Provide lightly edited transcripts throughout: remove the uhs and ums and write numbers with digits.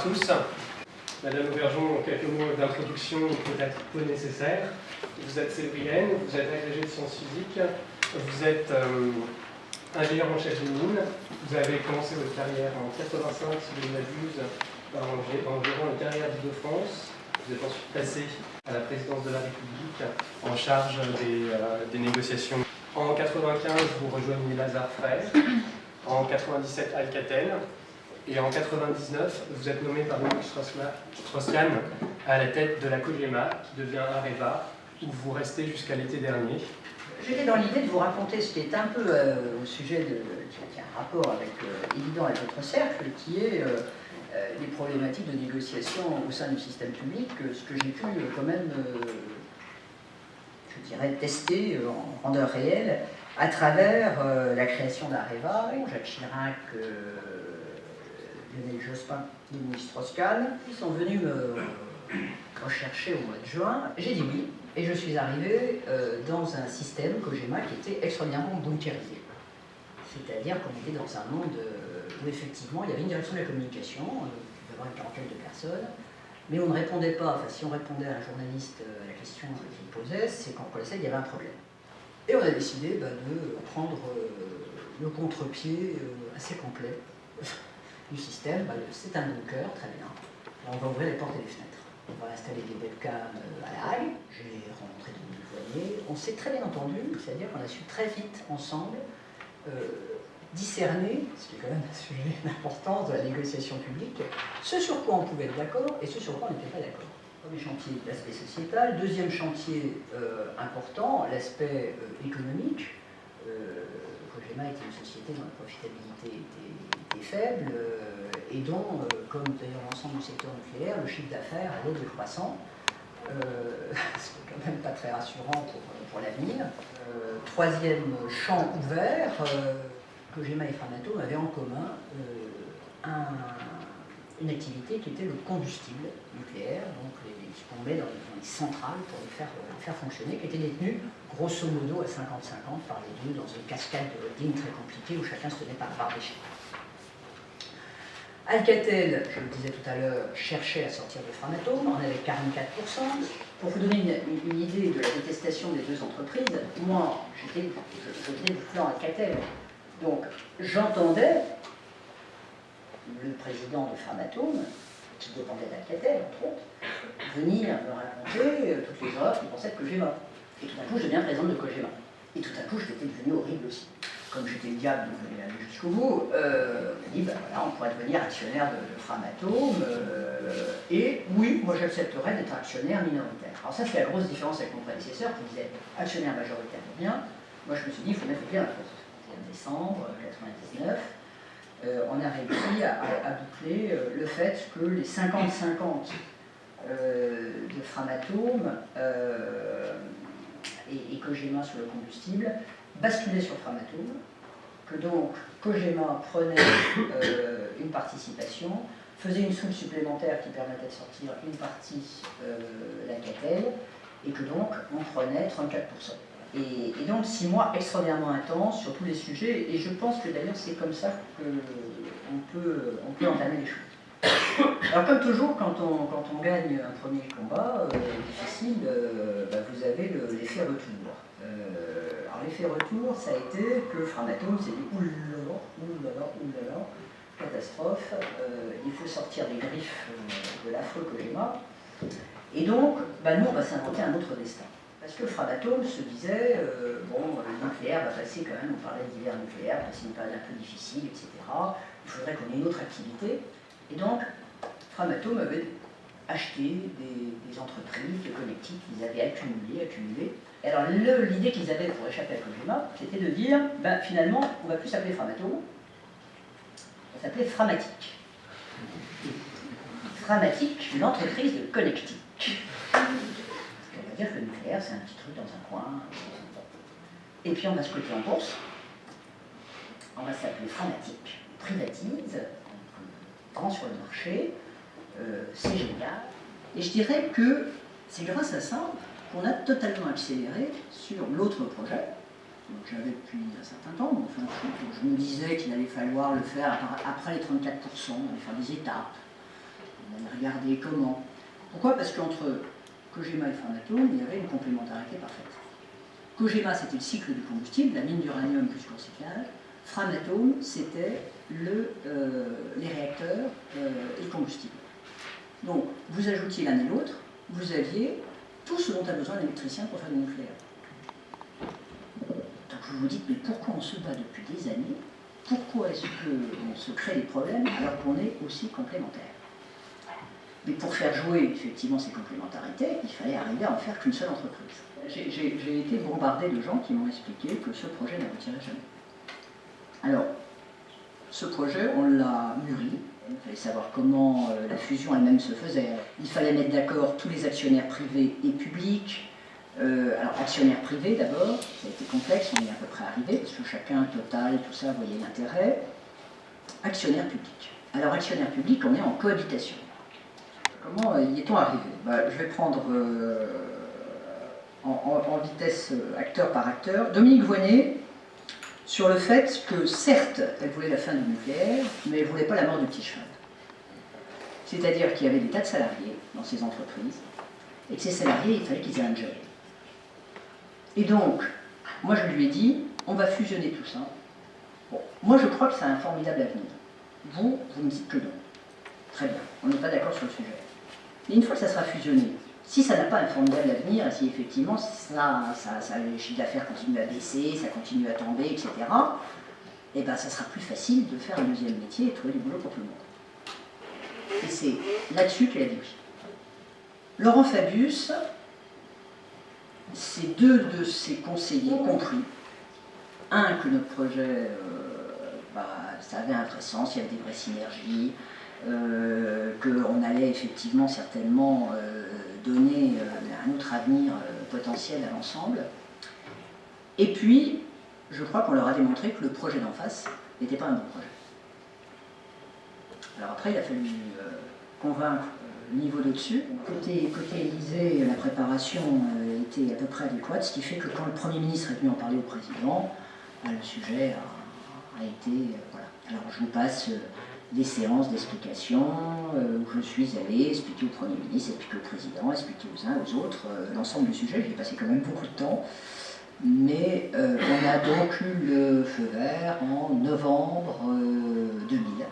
tous. Madame Aubergeon, quelques mots d'introduction peut-être peu nécessaires. Vous êtes sévrienne, vous êtes agrégée de sciences physiques, vous êtes ingénieur en chef de mine, vous avez commencé votre carrière en 85, si je ne m'abuse, environ une carrière d'Île-de-France. Vous êtes ensuite passé à la présidence de la République en charge des négociations. En 95, vous rejoignez Lazare Frères, en 97 Alcatel, et en 99, vous êtes nommé par Dominique Strauss-Kahn à la tête de la COGEMA, qui devient Areva, où vous restez jusqu'à l'été dernier. J'étais dans l'idée de vous raconter ce qui est un peu au sujet qui a un rapport évident avec votre cercle, qui est les problématiques de négociation au sein du système public, ce que j'ai pu quand même, je dirais, tester en grandeur réelle à travers la création d'Areva, Jacques Chirac, Lionel Jospin, Dominique Strauss-Kahn. Ils sont venus me rechercher au mois de juin. J'ai dit oui, et je suis arrivé dans un système COGEMA qui était extraordinairement bunkérisé. C'est-à-dire qu'on était dans un monde où effectivement il y avait une direction de la communication, il devait y avoir une quarantaine de personnes, mais on ne répondait pas, enfin si on répondait à un journaliste à la question qu'il posait, c'est qu'on connaissait qu'il y avait un problème. Et on a décidé de prendre le contre-pied assez complet du système. C'est un bunker, très bien. On va ouvrir les portes et les fenêtres. On va installer des webcams à la Hague. J'ai rencontré Dominique Voynet. On s'est très bien entendu, c'est-à-dire qu'on a su très vite ensemble discerner, ce qui est quand même un sujet d'importance de la négociation publique, ce sur quoi on pouvait être d'accord et ce sur quoi on n'était pas d'accord. Premier chantier, l'aspect sociétal. Deuxième chantier important, l'aspect économique. COGEMA était une société dont la profitabilité était faible et dont, comme d'ailleurs l'ensemble du secteur nucléaire, le chiffre d'affaires allait décroissant, ce qui n'est quand même pas très rassurant pour l'avenir. Troisième champ ouvert, COGEMA et Framatome avaient en commun une activité qui était le combustible nucléaire, donc ce qu'on met dans les centrales pour les faire fonctionner, qui était détenu grosso modo à 50-50 par les deux dans une cascade de holding très compliquée où chacun se tenait par la barre des chiens. Alcatel, je le disais tout à l'heure, cherchait à sortir de Framatome, on avait 44%. Pour vous donner une idée de la détestation des deux entreprises, moi, je venais du clan Alcatel. Donc, j'entendais le président de Framatome, qui dépendait d'Alcatel, entre autres, venir me raconter toutes les horreurs qu'il pensait de COGEMA. Et tout d'un coup, je deviens présidente de COGEMA. Et tout d'un coup, j'étais devenue horrible aussi. Comme j'étais le diable, donc je voulais aller jusqu'au bout, on a dit, voilà, on pourrait devenir actionnaire de Framatome, et oui, moi j'accepterais d'être actionnaire minoritaire. Alors ça, c'est la grosse différence avec mon prédécesseur, qui disait actionnaire majoritaire ou bien. Moi, je me suis dit, il faut mettre bien la poste. C'était en décembre 1999. On a réussi à boucler le fait que les 50-50 de Framatome et COGEMA sur le combustible basculaient sur Framatome, que donc COGEMA prenait une participation, faisait une soupe supplémentaire qui permettait de sortir une partie l'Alcatel, et que donc on prenait 34%. Et donc 6 mois extraordinairement intenses sur tous les sujets, et je pense que d'ailleurs c'est comme ça qu'on peut entamer les choses. Alors comme toujours, quand on gagne un premier combat difficile, vous avez l'effet retour. Alors l'effet retour, ça a été que Framatome s'est dit oulala, catastrophe, il faut sortir des griffes de l'affreux COGEMA. Et donc, nous on va s'inventer un autre destin. Parce que Framatome se disait, le nucléaire va passer quand même, on parlait d'hiver nucléaire, passer une période un peu difficile, etc. Il faudrait qu'on ait une autre activité. Et donc, Framatome avait acheté des entreprises de connectiques qu'ils avaient accumulées. Et alors, l'idée qu'ils avaient pour échapper à COGEMA, c'était de dire, finalement, on ne va plus s'appeler Framatome, on va s'appeler Framatic. Framatic, l'entreprise de connectique. On va dire que le nucléaire, c'est un petit truc dans un coin. Et puis on va se coter en bourse. On va s'appeler Framatic, on privatise, on prend sur le marché, c'est génial. Et je dirais que c'est grâce à ça qu'on a totalement accéléré sur l'autre projet. Donc j'avais depuis un certain temps, donc, je me disais qu'il allait falloir le faire après les 34%, on allait faire des étapes. On a regardé comment. Pourquoi? Parce qu'entre Cogema et Framatome, il y avait une complémentarité parfaite. Cogema, c'était le cycle du combustible, la mine d'uranium plus le recyclage. Framatome, c'était les réacteurs et le combustible. Donc, vous ajoutiez l'un et l'autre, vous aviez tout ce dont a besoin l'électricien pour faire du nucléaire. Donc vous vous dites, mais pourquoi on se bat depuis des années? Pourquoi est-ce qu'on se crée des problèmes alors qu'on est aussi complémentaires? Mais pour faire jouer effectivement ces complémentarités, il fallait arriver à en faire qu'une seule entreprise. J'ai été bombardé de gens qui m'ont expliqué que ce projet n'aboutirait jamais. Alors, ce projet, on l'a mûri. Il fallait savoir comment la fusion elle-même se faisait. Il fallait mettre d'accord tous les actionnaires privés et publics. Alors, actionnaires privés d'abord, ça a été complexe, on y est à peu près arrivé, parce que chacun, Total, tout ça, voyait l'intérêt. Actionnaires publics. Alors, actionnaires publics, on est en cohabitation. Comment y est-on arrivé? Je vais prendre en vitesse acteur par acteur. Dominique Voynet, sur le fait que, certes, elle voulait la fin du nucléaire, mais elle ne voulait pas la mort du petit cheval. C'est-à-dire qu'il y avait des tas de salariés dans ces entreprises, et que ces salariés, il fallait qu'ils aient un job. Et donc, moi je lui ai dit, on va fusionner tout ça. Bon, moi je crois que ça a un formidable avenir. Vous me dites que non. Très bien, on n'est pas d'accord sur le sujet. Mais une fois que ça sera fusionné, si ça n'a pas un formidable avenir, et si effectivement le chiffre d'affaires continue à baisser, ça continue à tomber, etc., eh ben, ça sera plus facile de faire un deuxième métier et trouver du boulot pour tout le monde. Et c'est là-dessus qu'elle a dit oui. Laurent Fabius, c'est deux de ses conseillers compris. Un, que notre projet, ça avait un vrai sens, il y avait des vraies synergies, qu'on allait effectivement certainement donner un autre avenir potentiel à l'ensemble. Et puis, je crois qu'on leur a démontré que le projet d'en face n'était pas un bon projet. Alors après, il a fallu convaincre le niveau d'au-dessus. Côté Élysée, la préparation était à peu près adéquate, ce qui fait que quand le Premier ministre est venu en parler au Président, le sujet a été... voilà. Alors je vous passe des séances d'explication où je suis allé expliquer au Premier ministre, expliquer au Président, expliquer aux uns, aux autres, l'ensemble du sujet. J'ai passé quand même beaucoup de temps. Mais on a donc eu le feu vert en novembre 2000.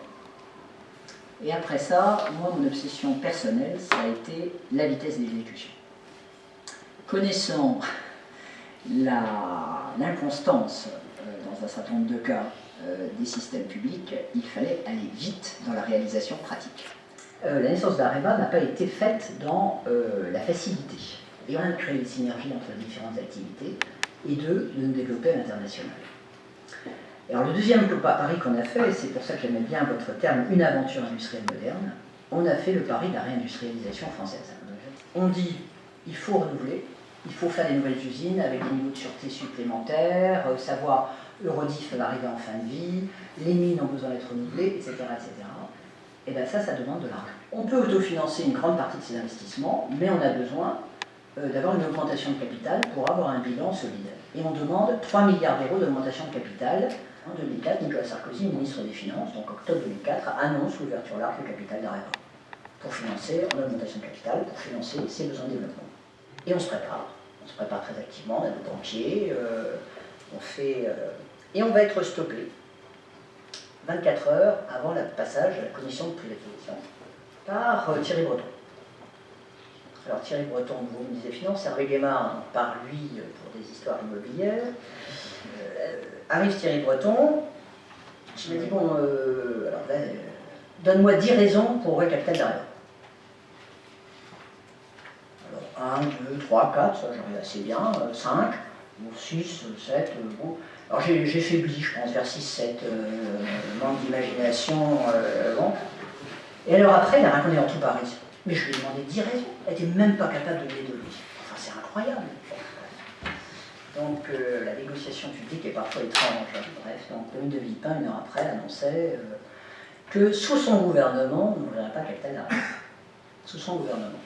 Et après ça, moi, mon obsession personnelle, ça a été la vitesse d'exécution. Connaissant l'inconstance, dans un certain nombre de cas, des systèmes publics, il fallait aller vite dans la réalisation pratique. La naissance d'Areva n'a pas été faite dans la facilité. Et on a créé des synergies entre les différentes activités, et de nous développer à l'international. Alors le deuxième pari qu'on a fait, et c'est pour ça que j'aimais bien votre terme, une aventure industrielle moderne, on a fait le pari de la réindustrialisation française. On dit, il faut renouveler, il faut faire des nouvelles usines avec des niveaux de sûreté supplémentaires, savoir Eurodif va arriver en fin de vie, les mines ont besoin d'être renouvelées, etc. etc. Et bien ça demande de l'argent. On peut autofinancer une grande partie de ces investissements, mais on a besoin d'avoir une augmentation de capital pour avoir un bilan solide. Et on demande 3 milliards d'euros d'augmentation de capital. En 2004, Nicolas Sarkozy, ministre des Finances, donc octobre 2004, annonce l'ouverture large du capital d'Areva pour financer en augmentation de capital, pour financer ses besoins de développement. Et on se prépare très activement, on a nos banquiers, et on va être stoppé 24 heures avant le passage à la commission de privatisation par Thierry Breton. Alors Thierry Breton, vous me disiez finance, Hervé Guémard par lui pour des histoires immobilières. Arrive Thierry Breton, je me dis bon, alors là, donne-moi 10 raisons pour ouvrir le capital d'Areva. Alors 1, 2, 3, 4, ça j'arrive assez bien, 5, 6, 7, bon. Alors j'ai faibli, je pense, vers 6, 7, manque d'imagination, bon. Et alors après, il a raconté en tout Paris. Mais je lui ai demandé 10 raisons, elle n'était même pas capable de les donner. Enfin, c'est incroyable. Donc la négociation publique est parfois étrange. Bref, donc Dominique de Villepin, une heure après, annonçait que sous son gouvernement, on n'ouvrirait pas capital d'Areva. Sous son gouvernement.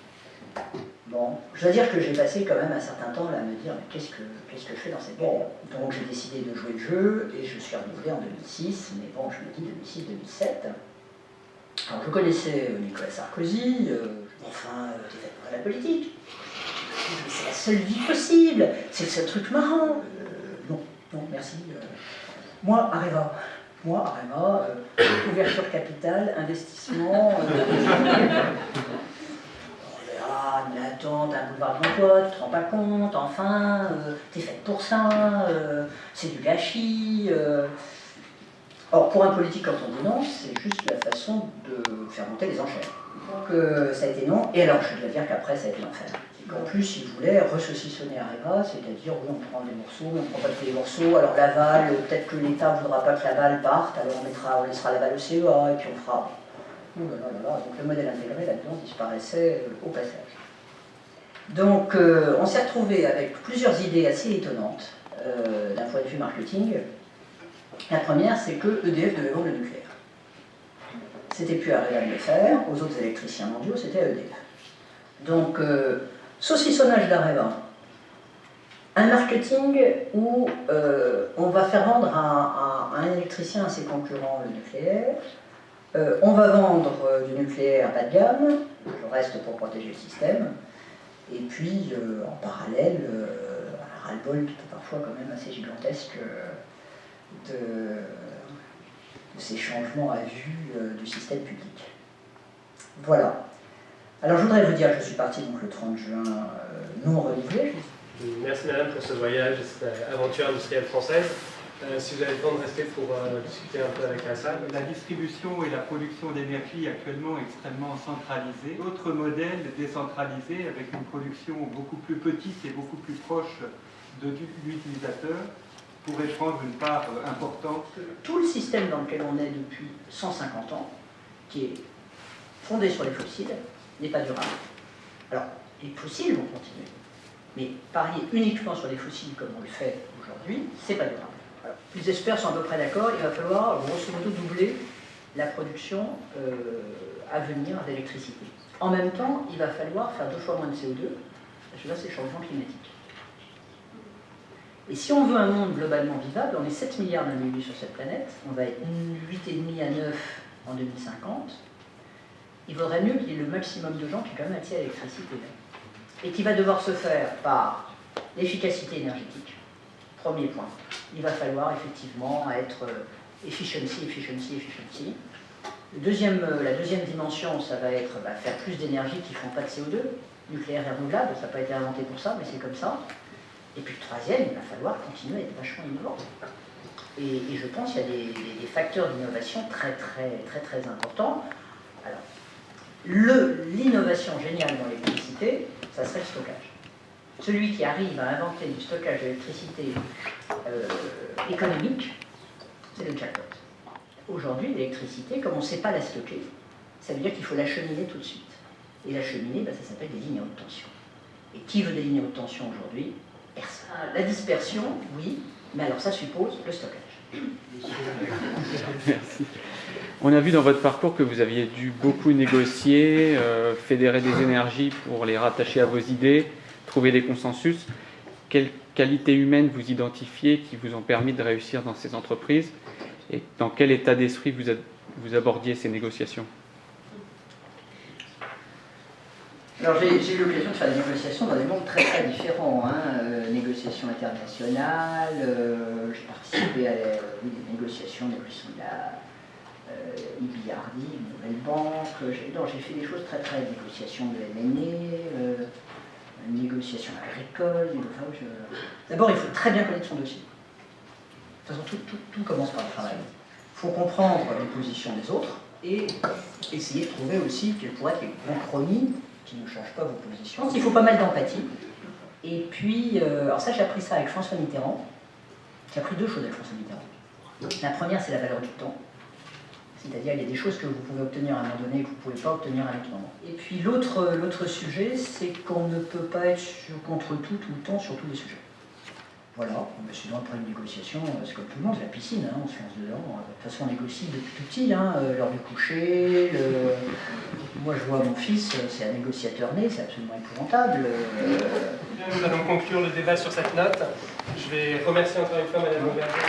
Bon, je dois dire que j'ai passé quand même un certain temps là à me dire, mais qu'est-ce que je fais dans cette guerre? Donc j'ai décidé de jouer le jeu et je suis renouvelé en 2006, mais bon, je me dis 2006-2007. Alors je connaissais Nicolas Sarkozy, enfin, t'es fait pour la politique. C'est la seule vie possible, c'est le seul truc marrant. Non, non, merci. Moi, Areva, ouverture capitale, investissement. Ah, mais attends, t'as un boulevard de l'emploi, tu te rends pas compte, enfin, t'es faite pour ça, c'est du gâchis. Or, pour un politique, quand on dit non, c'est juste la façon de faire monter les enchères. Donc, ça a été non, et alors je dois dire qu'après, ça a été l'enfer. En plus, ils voulaient resaucissonner Areva, c'est-à-dire, oui, on prend des morceaux, on prend pas tous les morceaux, alors l'aval, peut-être que l'État ne voudra pas que l'aval parte, alors on laissera l'aval au CEA, et puis on fera... Oh là là là là, donc le modèle intégré là-dedans disparaissait au passage. Donc on s'est retrouvé avec plusieurs idées assez étonnantes d'un point de vue marketing. La première, c'est que EDF devait vendre le nucléaire. C'était plus Areva de le faire, aux autres électriciens mondiaux, c'était à EDF. Donc, saucissonnage d'Areva, un marketing où on va faire vendre à un électricien, à ses concurrents, le nucléaire. On va vendre du nucléaire bas de gamme, le reste pour protéger le système. Et puis, en parallèle, un ras-le-bol parfois quand même assez gigantesque de ces changements à vue du système public. Voilà. Alors je voudrais vous dire que je suis parti donc, le 30 juin non renouvelé. Merci madame pour ce voyage, cette aventure industrielle française. Si vous avez le temps de rester pour discuter un peu avec la salle. La distribution et la production d'énergie actuellement extrêmement centralisée. D'autres modèles décentralisés avec une production beaucoup plus petite et beaucoup plus proche de l'utilisateur pourraient prendre une part importante. Tout le système dans lequel on est depuis 150 ans, qui est fondé sur les fossiles, n'est pas durable. Alors, les fossiles vont continuer, mais parier uniquement sur les fossiles comme on le fait aujourd'hui, c'est pas durable. Alors, les experts sont à peu près d'accord, il va falloir grosso modo doubler la production à venir d'électricité. En même temps, il va falloir faire 2 fois moins de CO2, parce que là c'est le changement climatique. Et si on veut un monde globalement vivable, on est 7 milliards d'individus sur cette planète, on va être 8,5 à 9 en 2050, il vaudrait mieux qu'il y ait le maximum de gens qui ont quand même accès à l'électricité. Et qui va devoir se faire par l'efficacité énergétique. Premier point. Il va falloir effectivement être efficiency. La deuxième dimension, ça va être faire plus d'énergie qui ne font pas de CO2. Nucléaire et renouvelable, ça n'a pas été inventé pour ça, mais c'est comme ça. Et puis le troisième, il va falloir continuer à être vachement innovant. Et je pense qu'il y a des facteurs d'innovation très importants. Alors, l'innovation géniale dans l'électricité, ça serait le stockage. Celui qui arrive à inventer du stockage d'électricité économique, c'est le jackpot. Aujourd'hui, l'électricité, comme on ne sait pas la stocker, ça veut dire qu'il faut l'acheminer tout de suite. Et l'acheminer, ça s'appelle des lignes à haute tension. Et qui veut des lignes à haute tension aujourd'hui? Personne. La dispersion, oui, mais alors ça suppose le stockage. Merci. On a vu dans votre parcours que vous aviez dû beaucoup négocier, fédérer des énergies pour les rattacher à vos idées, trouver des consensus. Quelles qualités humaines vous identifiez qui vous ont permis de réussir dans ces entreprises et dans quel état d'esprit vous abordiez ces négociations? Alors j'ai eu l'occasion de faire des négociations dans des mondes très différents, négociations internationales, j'ai participé à des négociations de la IBRD, une nouvelle banque, j'ai fait des choses très négociations de MNE, négociations agricoles, d'abord il faut très bien connaître son dossier. De toute façon tout commence par le travail. Il faut comprendre les positions des autres et essayer de trouver aussi quels pourraient être les compromis qui ne changent pas vos positions. Il faut pas mal d'empathie. Et puis, alors ça, j'ai appris ça avec François Mitterrand. J'ai appris 2 choses avec François Mitterrand. La première, c'est la valeur du temps. C'est-à-dire, il y a des choses que vous pouvez obtenir à un moment donné et que vous ne pouvez pas obtenir à un autre moment. Et puis, l'autre sujet, c'est qu'on ne peut pas être contre tout le temps sur tous les sujets. Voilà, sinon après une négociation, c'est comme tout le monde, c'est la piscine, on se lance dedans. De toute façon, on négocie depuis tout petit, l'heure du coucher. Moi, je vois mon fils, c'est un négociateur né, c'est absolument épouvantable. Nous allons conclure le débat sur cette note. Je vais remercier encore une fois Madame Auberger.